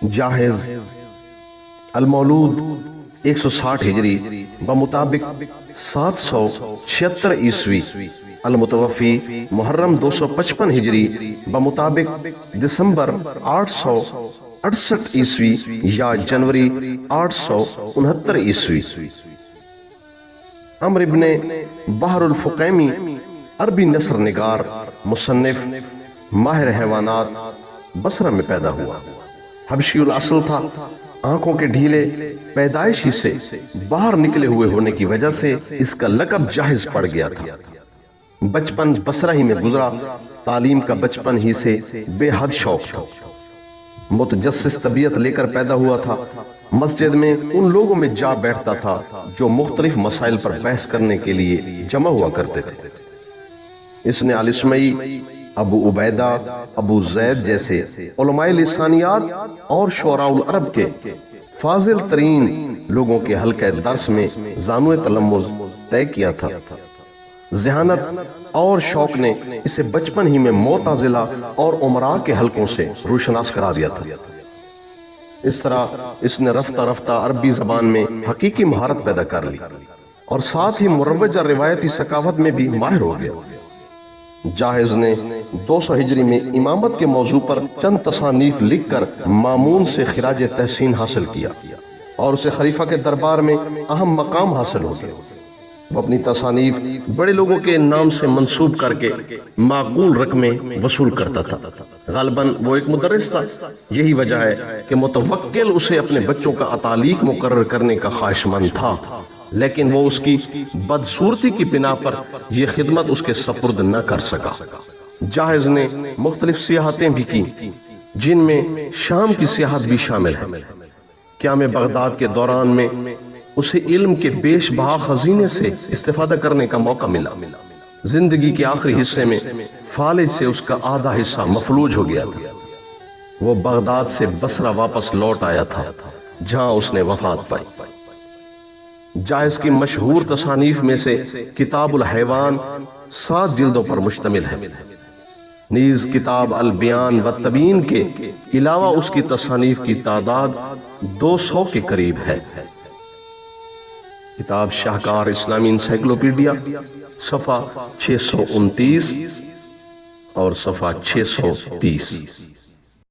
جاہز المولود 160 ہجری بمطابق 776 عیسوی، المتوفی محرم 255 ہجری بمطابق دسمبر 868 عیسوی یا جنوری 869 عیسوی۔ عمر ابن بحر الفقیمی عربی نثر نگار، مصنف، ماہر حیوانات، بصرہ میں پیدا ہوا۔ حبشی الاصل تھا۔ آنکھوں کے ڈھیلے پیدائش ہی سے باہر نکلے ہوئے ہونے کی وجہ سے اس کا لقب جاہز پڑ گیا تھا۔ بچپن بصرہ ہی میں گزرا۔ تعلیم کا بچپن ہی سے بے حد شوق تھا۔ متجسس طبیعت لے کر پیدا ہوا تھا۔ مسجد میں ان لوگوں میں جا بیٹھتا تھا جو مختلف مسائل پر بحث کرنے کے لیے جمع ہوا کرتے تھے۔ اس نے الاسمعی، ابو عبیدہ، ابو زید جیسے علماء لسانیات اور شعراء العرب کے فاضل ترین لوگوں کے حلقہ درس میں زانو تلمذ طے کیا تھا۔ ذہانت اور شوق نے اسے بچپن ہی میں معتزلہ اور امراء کے حلقوں سے روشناس کرا دیا تھا۔ اس طرح اس نے رفتہ رفتہ عربی زبان میں حقیقی مہارت پیدا کر لی اور ساتھ ہی مروجہ روایتی ثقافت میں بھی ماہر ہو گیا۔ جاہز نے 200 ہجری میں امامت کے موضوع پر چند تصانیف لکھ کر مامون سے خراج تحسین حاصل کیا اور اسے خلیفہ کے دربار میں اہم مقام حاصل ہو گیا۔ وہ اپنی تصانیف بڑے لوگوں کے نام سے منسوب کر کے معقول رقمیں وصول کرتا تھا۔ غالباً وہ ایک مدرس تھا۔ یہی وجہ ہے کہ متوکل اسے اپنے بچوں کا اتالیق مقرر کرنے کا خواہش مند تھا، لیکن وہ اس کی بدصورتی کی بنا پر یہ خدمت اس کے سپرد نہ کر سکا۔ جاہز نے مختلف سیاحتیں بھی کی، جن میں شام کی سیاحت بھی شامل ہے۔ قیام بغداد کے دوران میں اسے علم کے بیش بہا خزینے سے استفادہ کرنے کا موقع ملا۔ زندگی کے آخری حصے میں فالج سے اس کا آدھا حصہ مفلوج ہو گیا تھا۔ وہ بغداد سے بصرہ واپس لوٹ آیا تھا، جہاں اس نے وفات پائی۔ جاہز کی مشہور تصانیف میں سے کتاب الحیوان 7 جلدوں پر مشتمل ہے۔ نیز کتاب البیان و تبیین کے علاوہ اس کی تصانیف کی تعداد 200 کے قریب ہے۔ کتاب شاہکار اسلامی انسائکلوپیڈیا صفحہ 629 اور صفحہ 630۔